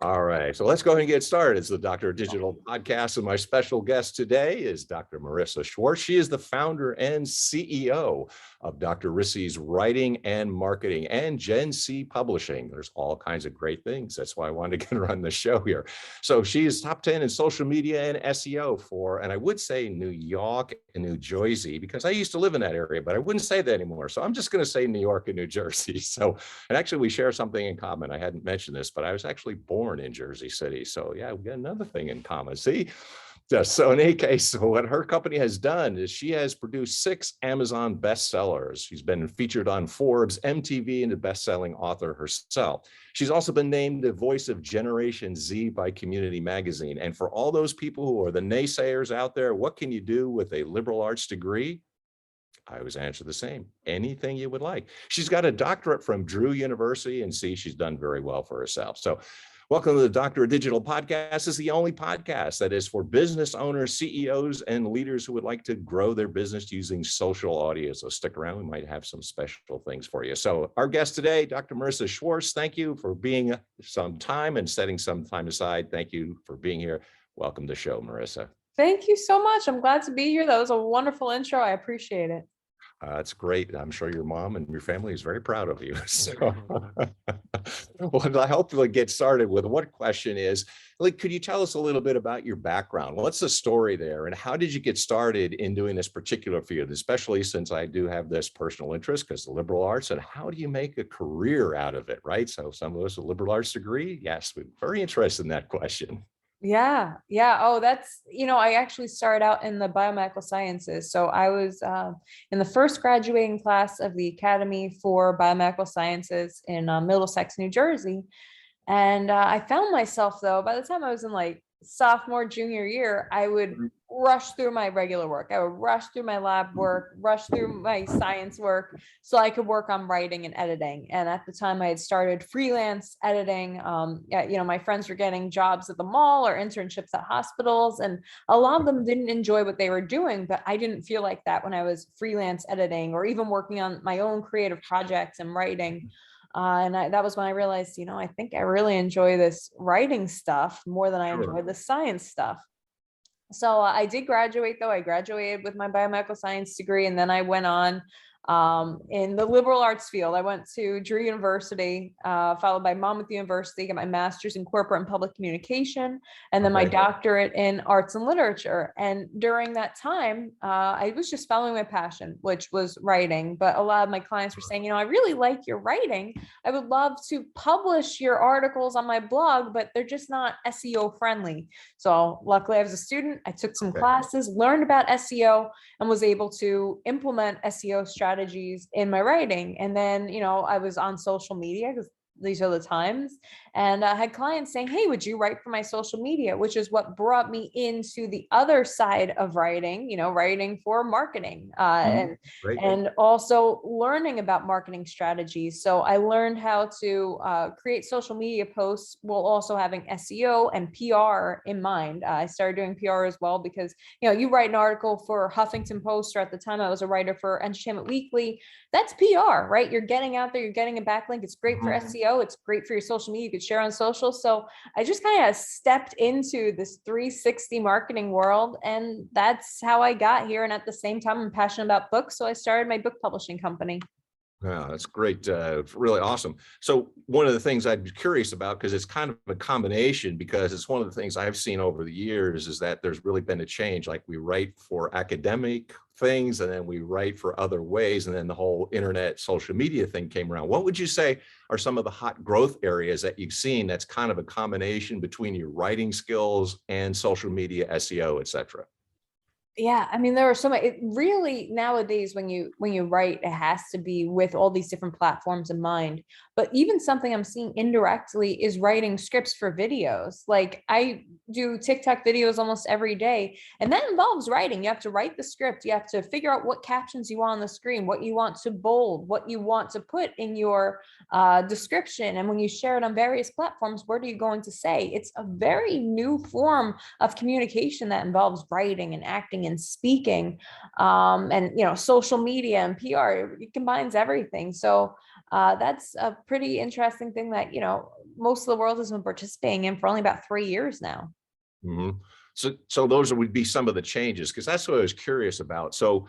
All right, so let's go ahead and get started. It's the Doctor of Digital podcast, and my special guest today is Dr. Morissa Schwartz. She is the founder and CEO of Dr. Rissy's Writing and Marketing and GenZ Publishing. There's all kinds of great things. That's why I wanted to get her on the show here. So she is top 10 in social media and SEO for, and I would say New York and New Jersey, because I used to live in that area, but I wouldn't say that anymore. So I'm just going to say New York and New Jersey. So, and actually we share something in common. I hadn't mentioned this, but I was actually born in Jersey City. So yeah, we got another thing in common. See? So in any case, what her company has done is she has produced 6 Amazon bestsellers. She's been featured on Forbes, MTV, and a best-selling author herself. She's also been named the voice of Generation Z by Community Magazine. And for all those people who are the naysayers out there, what can you do with a liberal arts degree? I always answer the same: anything you would like. She's got a doctorate from Drew University, and see, she's done very well for herself. So welcome to the Doctor of Digital podcast. This is the only podcast that is for business owners, CEOs, and leaders who would like to grow their business using social audio. So stick around. We might have some special things for you. So our guest today, Dr. Morissa Schwartz, thank you for being some time and setting some time aside. Thank you for being here. Welcome to the show, Morissa. Thank you so much. I'm glad to be here. That was a wonderful intro. I appreciate it. That's great. I'm sure your mom and your family is very proud of you. So, well, I hope we'll get started with what question is, like, could you tell us a little bit about your background? What's the story there? And how did you get started in doing this particular field, especially since I do have this personal interest because the liberal arts, and how do you make a career out of it, right? So some of us a liberal arts degree. Yes, we're very interested in that question. Yeah. Oh, that's, I actually started out in the biomedical sciences. So I was in the first graduating class of the Academy for Biomedical Sciences in Middlesex, New Jersey. And I found myself, though, by the time I was in like sophomore, junior year, I would rush through my regular work. I would rush through my lab work, rush through my science work so I could work on writing and editing. And at the time I had started freelance editing. My friends were getting jobs at the mall or internships at hospitals, and a lot of them didn't enjoy what they were doing, but I didn't feel like that when I was freelance editing or even working on my own creative projects and writing. That was when I realized, I think I really enjoy this writing stuff more than I enjoy the science stuff. So I did graduate, though. I graduated with my biomedical science degree, and then I went on in the liberal arts field. I went to Drew University, followed by Monmouth University, got my master's in corporate and public communication, and then my doctorate in arts and literature. And during that time, I was just following my passion, which was writing. But a lot of my clients were saying, I really like your writing. I would love to publish your articles on my blog, but they're just not SEO friendly. So luckily I was a student. I took some classes, learned about SEO, and was able to implement SEO strategies in my writing. And then, I was on social media because these are the times, and I had clients saying, hey, would you write for my social media? Which is what brought me into the other side of writing, writing for marketing, and also learning about marketing strategies. So I learned how to create social media posts while also having SEO and PR in mind. I started doing PR as well because, you write an article for Huffington Post, or at the time I was a writer for Entertainment Weekly. That's PR, right? You're getting out there, you're getting a backlink. It's great for SEO. It's great for your social media. You could share on social. So I just kind of stepped into this 360 marketing world, and that's how I got here. And at the same time, I'm passionate about books. So I started my book publishing company. Wow, that's great. Really awesome. So one of the things I'd be curious about, because it's kind of a combination, because it's one of the things I've seen over the years is that there's really been a change. Like we write for academic things, and then we write for other ways. And then the whole internet social media thing came around. What would you say are some of the hot growth areas that you've seen that's kind of a combination between your writing skills and social media, SEO, et cetera? Yeah, I mean, there are so many. It really, nowadays, when you write, it has to be with all these different platforms in mind. But even something I'm seeing indirectly is writing scripts for videos. Like I do TikTok videos almost every day, and that involves writing. You have to write the script. You have to figure out what captions you want on the screen, what you want to bold, what you want to put in your description. And when you share it on various platforms, what are you going to say? It's a very new form of communication that involves writing and acting and speaking, and social media and PR. It combines everything. So that's a pretty interesting thing that most of the world has been participating in for only about 3 years now. Mhm. So those would be some of the changes, because that's what I was curious about. So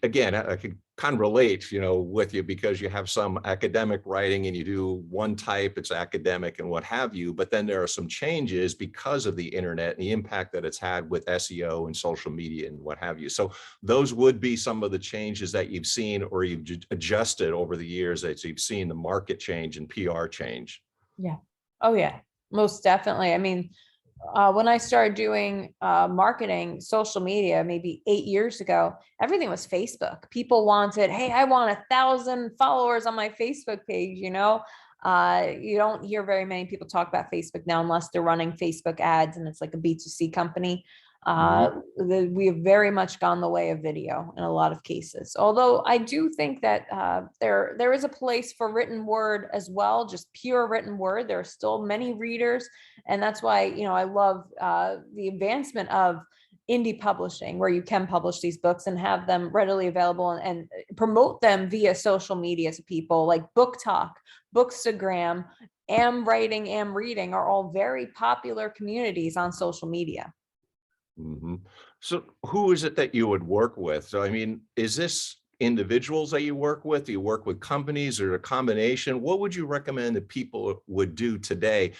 again, I could kind of relate, with you, because you have some academic writing and you do one type, it's academic and what have you, but then there are some changes because of the internet and the impact that it's had with SEO and social media and what have you. So those would be some of the changes that you've seen or you've adjusted over the years that you've seen the market change and PR change. Yeah. Oh yeah, most definitely. I mean, when I started doing marketing, social media, maybe 8 years ago, everything was Facebook. People wanted, hey, I want 1,000 followers on my Facebook page. You don't hear very many people talk about Facebook now unless they're running Facebook ads and it's like a B2C company. We have very much gone the way of video in a lot of cases. Although I do think that there is a place for written word as well, just pure written word. There are still many readers, and that's why I love the advancement of indie publishing, where you can publish these books and have them readily available and promote them via social media to people, like Book Talk, Bookstagram, Am Writing, Am Reading are all very popular communities on social media. So who is it that you would work with? So, I mean, is this individuals that you work with? Do you work with companies or a combination? What would you recommend that people would do today?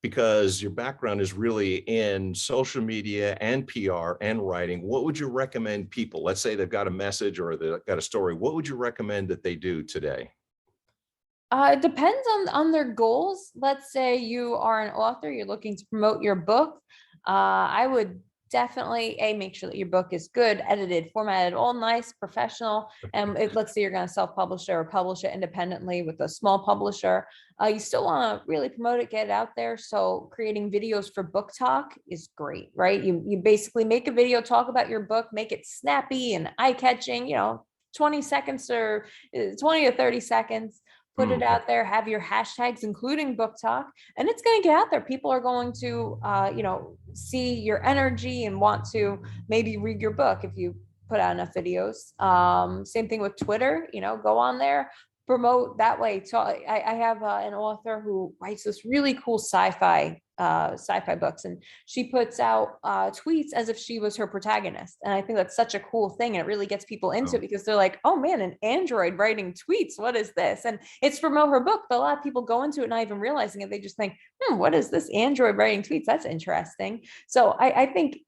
Because your background is really in social media and PR and writing. What would you recommend people, let's say they've got a message or they've got a story, what would you recommend that they do today? It depends on their goals. Let's say you are an author, you're looking to promote your book. I would definitely make sure that your book is good, edited, formatted, all nice, professional. And let's say you're going to self-publish it or publish it independently with a small publisher. You still want to really promote it, get it out there. So creating videos for Book Talk is great, right? You basically make a video, talk about your book, make it snappy and eye-catching, 20 seconds or 20 to 30 seconds. Put it out there, have your hashtags, including Book Talk, and it's going to get out there. People are going to, see your energy and want to maybe read your book if you put out enough videos. Same thing with Twitter, go on there, promote that way. So I have an author who writes this really cool sci-fi books, and she puts out tweets as if she was her protagonist, and I think that's such a cool thing, and it really gets people into it because they're like, oh man, an android writing tweets, what is this? And it's promote her book, but a lot of people go into it not even realizing it. They just think, what is this android writing tweets? That's interesting. So I think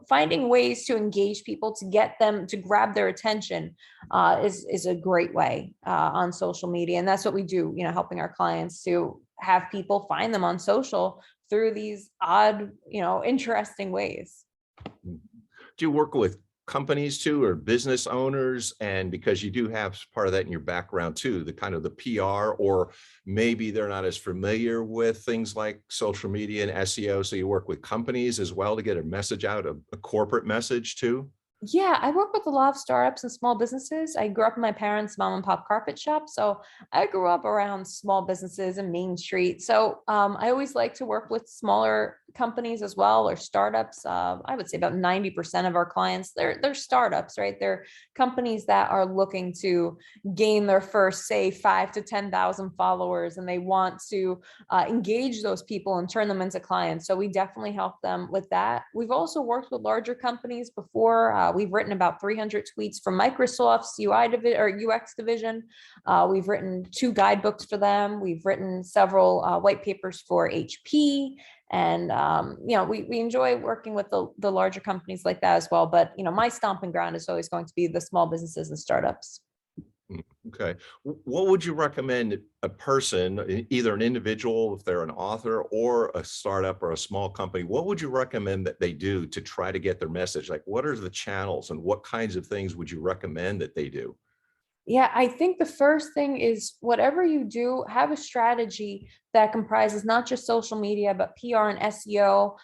finding ways to engage people, to get them to grab their attention is a great way on social media, and that's what we do, helping our clients to have people find them on social through these odd, interesting ways. Do you work with companies too, or business owners? And because you do have part of that in your background too, the kind of the PR, or maybe they're not as familiar with things like social media and SEO. So you work with companies as well to get a message out, a corporate message too? Yeah, I work with a lot of startups and small businesses. I grew up in my parents' mom and pop carpet shop. So I grew up around small businesses and Main Street. So I always like to work with smaller companies as well, or startups. I would say about 90% of our clients, they're startups, right? They're companies that are looking to gain their first, say, 5 to 10,000 followers, and they want to engage those people and turn them into clients. So we definitely help them with that. We've also worked with larger companies before. We've written about 300 tweets for Microsoft's UI division or UX division. We've written 2 guidebooks for them. We've written several white papers for HP. And, we enjoy working with the larger companies like that as well. But, my stomping ground is always going to be the small businesses and startups. Okay. What would you recommend a person, either an individual, if they're an author, or a startup or a small company, what would you recommend that they do to try to get their message? Like, what are the channels and what kinds of things would you recommend that they do? Yeah, I think the first thing is, whatever you do, have a strategy that comprises not just social media, but PR and SEO.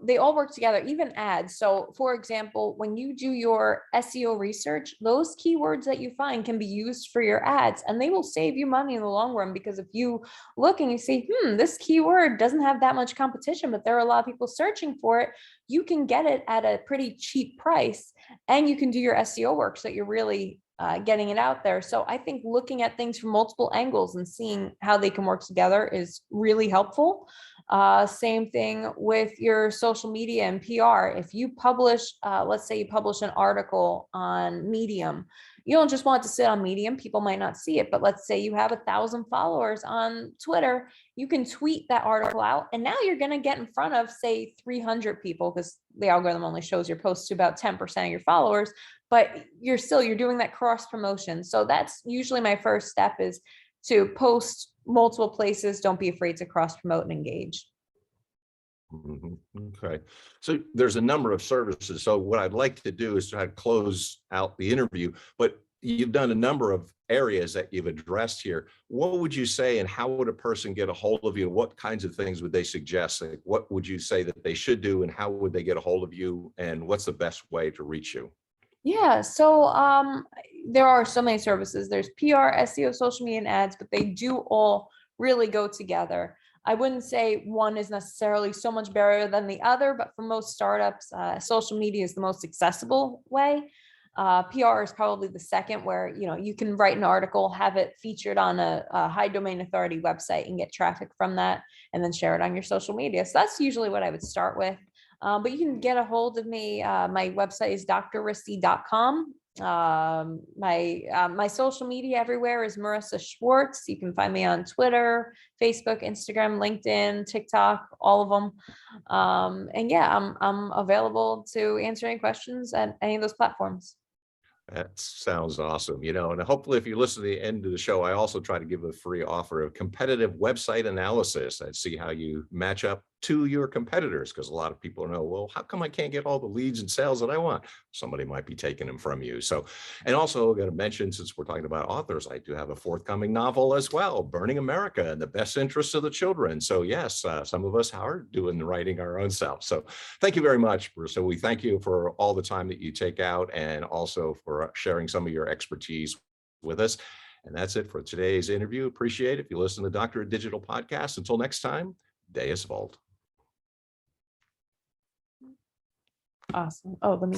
They all work together, even ads. So for example, when you do your SEO research, those keywords that you find can be used for your ads, and they will save you money in the long run. Because if you look and you see, this keyword doesn't have that much competition, but there are a lot of people searching for it, you can get it at a pretty cheap price, and you can do your SEO work so that you're really getting it out there. So I think looking at things from multiple angles and seeing how they can work together is really helpful. Same thing with your social media and PR. If you publish, let's say you publish an article on Medium, you don't just want it to sit on Medium. People might not see it, but let's say you have 1,000 followers on Twitter, you can tweet that article out. And now you're going to get in front of, say, 300 people, because the algorithm only shows your posts to about 10% of your followers, but you're doing that cross promotion. So that's usually my first step, is to post multiple places. Don't be afraid to cross promote and engage. Okay. So there's a number of services. So what I'd like to do is try to close out the interview, but you've done a number of areas that you've addressed here. What would you say, and how would a person get a hold of you? What kinds of things would they suggest? Like, what would you say that they should do, and how would they get a hold of you? And what's the best way to reach you? Yeah, so there are so many services. There's PR, SEO, social media, and ads, but they do all really go together. I wouldn't say one is necessarily so much better than the other, but for most startups, social media is the most accessible way. PR is probably the second, where you can write an article, have it featured on a high domain authority website, and get traffic from that, and then share it on your social media. So that's usually what I would start with. But you can get a hold of me. My website is drrissy.com. My social media everywhere is Morissa Schwartz. You can find me on Twitter, Facebook, Instagram, LinkedIn, TikTok, all of them. And yeah, I'm available to answer any questions at any of those platforms. That sounds awesome. And hopefully if you listen to the end of the show, I also try to give a free offer of competitive website analysis. I'd see how you match up to your competitors, because a lot of people know, well, how come I can't get all the leads and sales that I want? Somebody might be taking them from you. So, and also I'm going to mention, since we're talking about authors, I do have a forthcoming novel as well, Burning America in the Best Interests of the Children. So yes, some of us are doing the writing our own self. So thank you very much, Morissa. We thank you for all the time that you take out, and also for sharing some of your expertise with us. And that's it for today's interview. Appreciate it. If you listen to the Doctorate Digital Podcast, until next time, Deus Vult. Awesome. Oh, let me